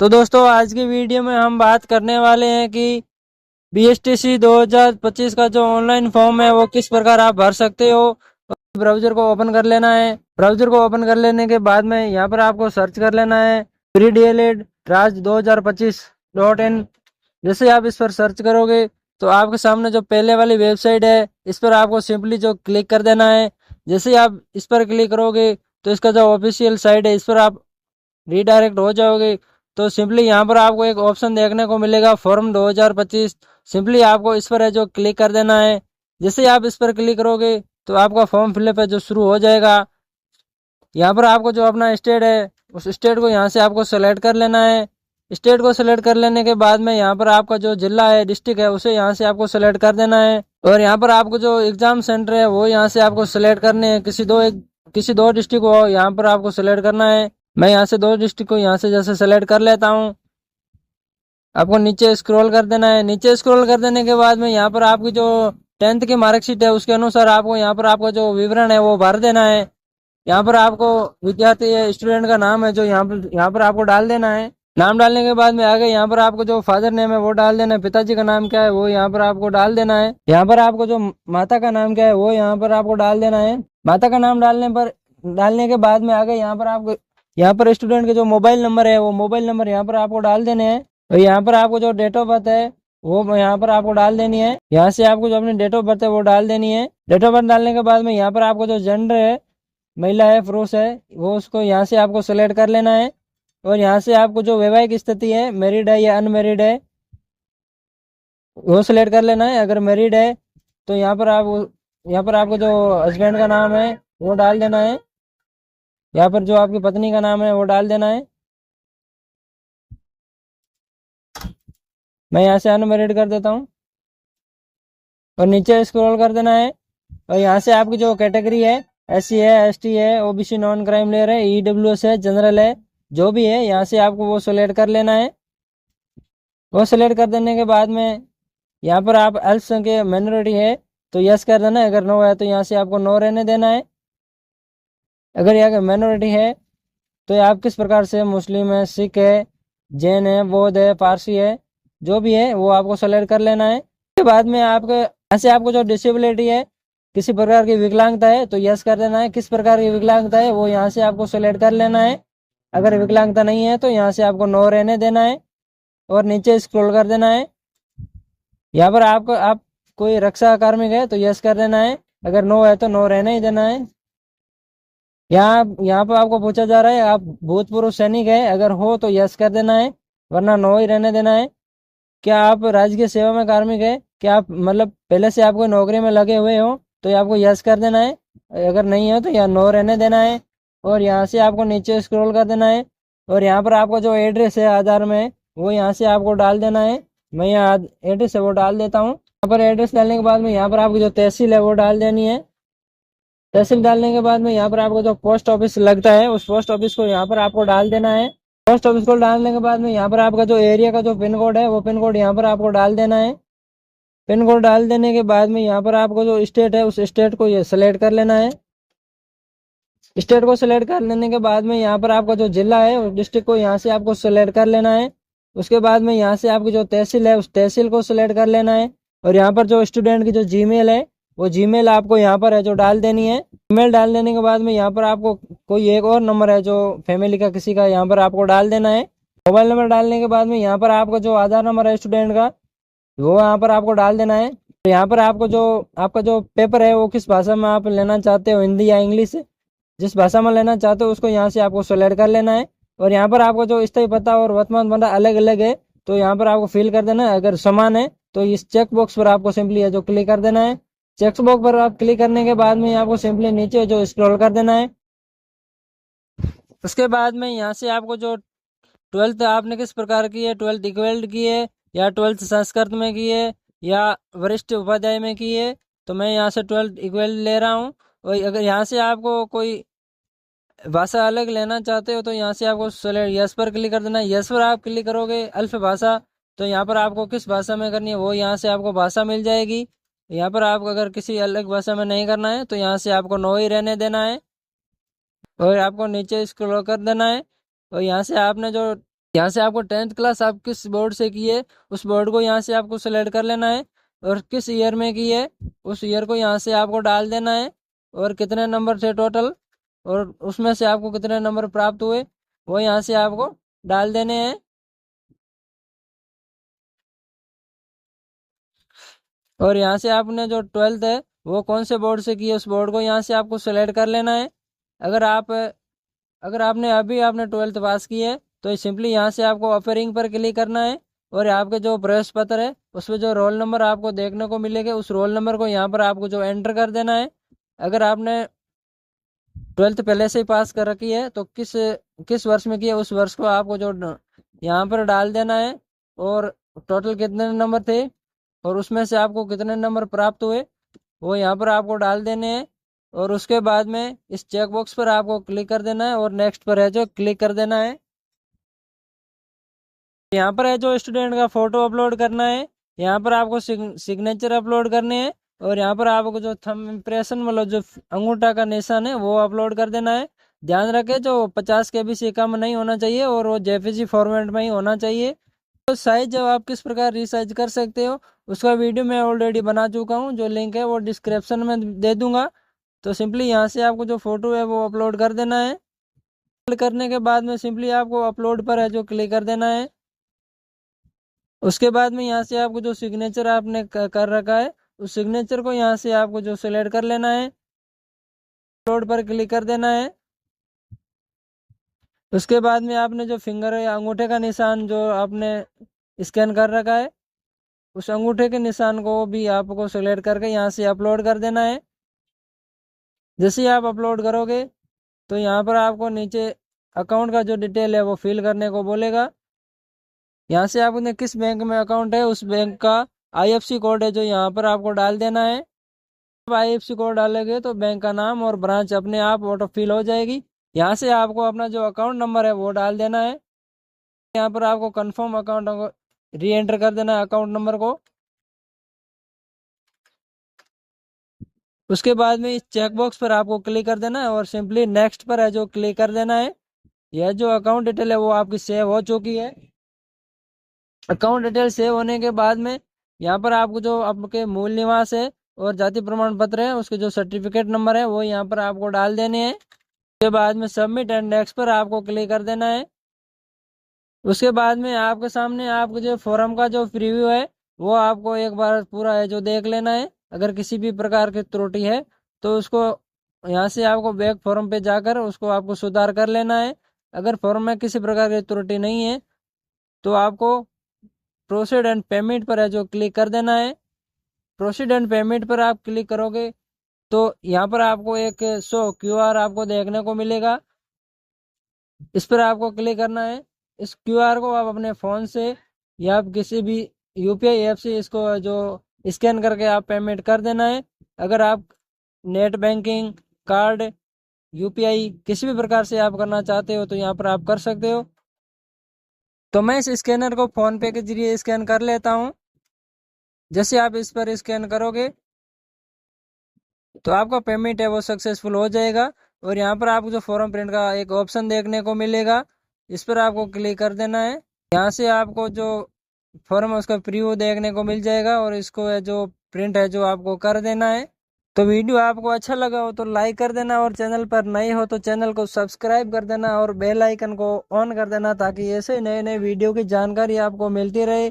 तो दोस्तों आज की वीडियो में हम बात करने वाले हैं कि बीएसटीसी 2025 का जो ऑनलाइन फॉर्म है वो किस प्रकार आप भर सकते हो। ब्राउजर को ओपन कर लेना है। ब्राउजर को ओपन कर लेने के बाद में यहाँ पर आपको सर्च कर लेना है प्री डीएलएड राज 2025.in। जैसे आप इस पर सर्च करोगे तो आपके सामने जो पहले वाली वेबसाइट है इस पर आपको सिंपली जो क्लिक कर देना है। जैसे ही आप इस पर क्लिक करोगे तो इसका जो ऑफिशियल साइट है इस पर आप रीडायरेक्ट हो जाओगे। तो सिंपली यहाँ पर आपको एक ऑप्शन देखने को मिलेगा फॉर्म 2025। सिंपली आपको इस पर है जो क्लिक कर देना है। जैसे ही आप इस पर क्लिक करोगे तो आपका फॉर्म फिलअप है जो शुरू हो जाएगा। यहाँ पर आपको जो अपना स्टेट है उस स्टेट को यहाँ से आपको सेलेक्ट कर लेना है। स्टेट को सेलेक्ट कर लेने के बाद में यहाँ पर आपका जो जिला है डिस्ट्रिक्ट है उसे यहाँ से आपको सेलेक्ट कर देना है। और यहाँ पर आपको जो एग्जाम सेंटर है वो यहाँ से आपको सेलेक्ट करने हैं। किसी दो डिस्ट्रिक्ट को यहाँ पर आपको सेलेक्ट करना है। मैं यहाँ से दो डिस्ट्रिक्ट को यहाँ से जैसे सेलेक्ट कर लेता हूँ। आपको नीचे स्क्रॉल कर देना है। नीचे स्क्रॉल कर देने के बाद में यहाँ पर आपकी जो 10th की मार्कशीट है उसके अनुसार आपको यहाँ पर आपका जो विवरण है वो भर देना है। यहाँ पर आपको विद्यार्थी स्टूडेंट का नाम है जो यहाँ पर आपको डाल देना है। नाम डालने के बाद में आगे यहाँ पर आपको जो फादर नेम है वो डाल देना है। पिताजी का नाम क्या है वो यहाँ पर आपको डाल देना है। यहाँ पर आपको जो माता का नाम क्या है वो यहाँ पर आपको डाल देना है। माता का नाम डालने के बाद में आगे यहाँ पर स्टूडेंट के जो मोबाइल नंबर है वो मोबाइल नंबर यहाँ पर आपको डाल देने हैं। और यहाँ पर आपको जो डेट ऑफ बर्थ है वो यहाँ पर आपको डाल देनी है। यहाँ से आपको जो अपनी डेट ऑफ बर्थ है वो डाल देनी है। डेट ऑफ बर्थ डालने के बाद में यहाँ पर आपको जो जेंडर है महिला है पुरुष है वो उसको यहाँ से आपको सेलेक्ट कर लेना है। और यहाँ से आपको जो वैवाहिक स्थिति है मैरिड है या अनमेरिड है वो सिलेक्ट कर लेना है। अगर मैरिड है तो यहाँ पर आपको जो हस्बैंड का नाम है वो डाल देना है। यहाँ पर जो आपकी पत्नी का नाम है वो डाल देना है। मैं यहाँ से अनमेरिड कर देता हूँ और नीचे स्क्रॉल कर देना है। और यहाँ से आपकी जो कैटेगरी है SC है ST है OBC नॉन क्राइम लेयर है EWS है जनरल है जो भी है यहाँ से आपको वो सेलेक्ट कर लेना है। वो सेलेक्ट कर देने के बाद में यहाँ पर आप अल्पसंख्यक माइनॉरिटी है तो यस कर देना है। अगर नो है तो यहाँ से आपको नो रहने देना है। अगर यहाँ माइनॉरिटी है तो आप किस प्रकार से मुस्लिम है सिख है जैन है बौद्ध है पारसी है जो भी है वो आपको सेलेक्ट कर लेना है। उसके बाद में आपको यहाँ से आपको जो डिसेबिलिटी है किसी प्रकार की विकलांगता है तो यस कर देना है। किस प्रकार की विकलांगता है वो यहाँ से आपको सेलेक्ट कर लेना है। अगर विकलांगता नहीं है तो यहाँ से आपको नो रहने देना है और नीचे स्क्रॉल कर देना है। यहाँ पर आप कोई रक्षा कार्मिक है तो यस कर देना है। अगर नो है तो नो रहने ही देना है। यहाँ पर आपको पूछा जा रहा है आप भूतपूर्व सैनिक है अगर हो तो यस कर देना है वरना नो ही रहने देना है। क्या आप राजकीय सेवा में कार्मिक है क्या आप मतलब पहले से आपको नौकरी में लगे हुए हो तो आपको यस कर देना है। अगर नहीं है तो यहाँ नो रहने देना है। और यहाँ से आपको नीचे स्क्रॉल कर देना है। और यहाँ पर आपका जो एड्रेस है आधार में वो यहाँ से आपको डाल देना है। मैं यहाँ एड्रेस है वो डाल देता हूँ। यहाँ पर एड्रेस डालने के बाद में यहाँ पर आपकी जो तहसील है वो डाल देनी है। तहसील डालने के बाद में यहाँ पर आपको जो पोस्ट ऑफिस लगता है उस पोस्ट ऑफिस को यहाँ पर आपको डाल देना है। पोस्ट ऑफिस को डालने के बाद में यहाँ पर आपका जो एरिया का जो पिन कोड है वो पिन कोड यहाँ पर आपको डाल देना है। पिन कोड डाल देने के बाद में यहाँ पर आपको जो स्टेट है उस स्टेट को ये सेलेक्ट कर लेना है। स्टेट को सिलेक्ट कर लेने के बाद में यहाँ पर आपका जो जिला है उस डिस्ट्रिक्ट को यहाँ से आपको सिलेक्ट कर लेना है। उसके बाद में यहाँ से आपकी जो तहसील है उस तहसील को सिलेक्ट कर लेना है। और यहाँ पर जो स्टूडेंट की जो जीमेल है वो जीमेल आपको यहाँ पर है जो डाल देनी है। ईमेल डाल देने के बाद में यहाँ पर आपको कोई एक और नंबर है जो फैमिली का किसी का यहाँ पर आपको डाल देना है। मोबाइल नंबर डालने के बाद में यहाँ पर आपका जो आधार नंबर है स्टूडेंट का वो यहाँ पर आपको डाल देना है। तो यहाँ पर आपका जो पेपर है वो किस भाषा में आप लेना चाहते हो हिंदी या इंग्लिश जिस भाषा में लेना चाहते हो उसको यहाँ से आपको सेलेक्ट कर लेना है। और यहाँ पर आपको जो स्थायी पता और वर्तमान पता अलग अलग है तो यहाँ पर आपको फिल कर देना है। अगर समान है तो इस चेक बॉक्स पर आपको सिंपली है जो क्लिक कर देना है। चेक बॉक्स पर आप क्लिक करने के बाद में आपको सिंपली नीचे जो स्क्रॉल कर देना है। उसके बाद में यहाँ से आपको जो 12th आपने किस प्रकार की है 12th इक्वल्ड की है या 12th संस्कृत में की है या वरिष्ठ उपाध्याय में की है तो मैं यहाँ से 12th इक्वल्ड ले रहा हूँ। और अगर यहाँ से आपको कोई भाषा अलग लेना चाहते हो तो यहाँ से आपको यस पर क्लिक कर देना है। यस पर आप क्लिक करोगे अल्फ भाषा तो यहाँ पर आपको किस भाषा में करनी है वो यहाँ से आपको भाषा मिल जाएगी। यहाँ पर आप अगर किसी अलग भाषा में नहीं करना है तो यहाँ से आपको नो ही रहने देना है और आपको नीचे स्क्रॉल कर देना है। और यहाँ से आपने जो यहाँ से आपको 10th क्लास आप किस बोर्ड से की है उस बोर्ड को यहाँ से आपको सेलेक्ट कर लेना है, और किस ईयर में की है उस ईयर को यहाँ से आपको डाल देना है, और कितने नंबर थे टोटल और उसमें से आपको कितने नंबर प्राप्त हुए वो यहाँ से आपको डाल देने हैं। और यहाँ से आपने जो 12th है वो कौन से बोर्ड से की है उस बोर्ड को यहाँ से आपको सेलेक्ट कर लेना है। अगर आप अगर आपने अभी आपने 12th पास की है तो सिंपली यहाँ से आपको अपेयरिंग पर क्लिक करना है, और आपके जो प्रवेश पत्र है उसमें जो रोल नंबर आपको देखने को मिलेगा उस रोल नंबर को यहाँ पर आपको जो एंटर कर देना है। अगर आपने 12th पहले से ही पास कर रखी है तो किस किस वर्ष में की है उस वर्ष को आपको जो यहाँ पर डाल देना है, और टोटल कितने नंबर थे और उसमें से आपको कितने नंबर प्राप्त हुए वो यहाँ पर आपको डाल देने हैं। और उसके बाद में इस चेक बॉक्स पर आपको क्लिक कर देना है और नेक्स्ट पर है जो क्लिक कर देना है। यहाँ पर है जो स्टूडेंट का फोटो अपलोड करना है, यहाँ पर आपको सिग्नेचर अपलोड करने हैं, और यहाँ पर आपको जो थंब इम्प्रेशन मतलब जो अंगूठा का निशान है वो अपलोड कर देना है। ध्यान रखें जो 50 KB से कम नहीं होना चाहिए और वो जेपीजी फॉर्मेट में ही होना चाहिए। तो साइज जब आप किस प्रकार रिसाइज कर सकते हो उसका वीडियो मैं ऑलरेडी बना चुका हूँ, जो लिंक है वो डिस्क्रिप्शन में दे दूंगा। तो सिंपली यहाँ से आपको जो फोटो है वो अपलोड कर देना है। अपलोड करने के बाद में सिंपली आपको अपलोड पर है जो क्लिक कर देना है। उसके बाद में यहाँ से आपको जो सिग्नेचर आपने कर रखा है उस सिग्नेचर को यहाँ से आपको जो सिलेक्ट कर लेना है, अपलोड पर क्लिक कर देना है। उसके बाद में आपने जो फिंगर है अंगूठे का निशान जो आपने स्कैन कर रखा है उस अंगूठे के निशान को भी आपको सिलेक्ट करके यहाँ से अपलोड कर देना है। जैसे ही आप अपलोड करोगे तो यहाँ पर आपको नीचे अकाउंट का जो डिटेल है वो फिल करने को बोलेगा। यहाँ से आपने किस बैंक में अकाउंट है उस बैंक का IFSC कोड है जो यहाँ पर आपको डाल देना है। जब IFSC कोड डालेंगे तो बैंक का नाम और ब्रांच अपने आप ऑटो फिल हो जाएगी। यहाँ से आपको अपना जो अकाउंट नंबर है वो डाल देना है। यहाँ पर आपको कंफर्म अकाउंट को री एंटर कर देना है अकाउंट नंबर को। उसके बाद में इस चेक बॉक्स पर आपको क्लिक कर देना है और सिंपली नेक्स्ट पर है जो क्लिक कर देना है। यह जो अकाउंट डिटेल है वो आपकी सेव हो चुकी है। अकाउंट डिटेल सेव होने के बाद में यहाँ पर आपको जो आपके मूल निवास है और जाति प्रमाण पत्र है उसके जो सर्टिफिकेट नंबर है वो यहाँ पर आपको डाल देने हैं। उसके बाद में सबमिट एंड नेक्स्ट पर आपको क्लिक कर देना है। उसके बाद में आपके सामने आपको जो फॉर्म का जो प्रीव्यू है वो आपको एक बार पूरा है जो देख लेना है। अगर किसी भी प्रकार की त्रुटि है तो उसको यहाँ से आपको बैक फॉर्म पे जाकर उसको आपको सुधार कर लेना है। अगर फॉर्म में किसी प्रकार की त्रुटि नहीं है तो आपको प्रोसीड एंड पेमेंट पर है जो क्लिक कर देना है। प्रोसीड एंड पेमेंट पर आप क्लिक करोगे तो यहाँ पर आपको एक QR आपको देखने को मिलेगा, इस पर आपको क्लिक करना है। इस QR को आप अपने फ़ोन से या आप किसी भी UPI ऐप से इसको जो स्कैन करके आप पेमेंट कर देना है। अगर आप नेट बैंकिंग कार्ड UPI किसी भी प्रकार से आप करना चाहते हो तो यहाँ पर आप कर सकते हो। तो मैं इस स्कैनर को फ़ोन पे के जरिए स्कैन कर लेता हूँ। जैसे आप इस पर स्कैन करोगे तो आपका पेमेंट है वो सक्सेसफुल हो जाएगा, और यहाँ पर आपको जो फॉर्म प्रिंट का एक ऑप्शन देखने को मिलेगा इस पर आपको क्लिक कर देना है। यहाँ से आपको जो फॉर्म है उसका प्रीव्यू देखने को मिल जाएगा और इसको जो प्रिंट है जो आपको कर देना है। तो वीडियो आपको अच्छा लगा हो तो लाइक कर देना, और चैनल पर नए हो तो चैनल को सब्सक्राइब कर देना और बेल आइकन को ऑन कर देना ताकि ऐसे नए नए वीडियो की जानकारी आपको मिलती रहे।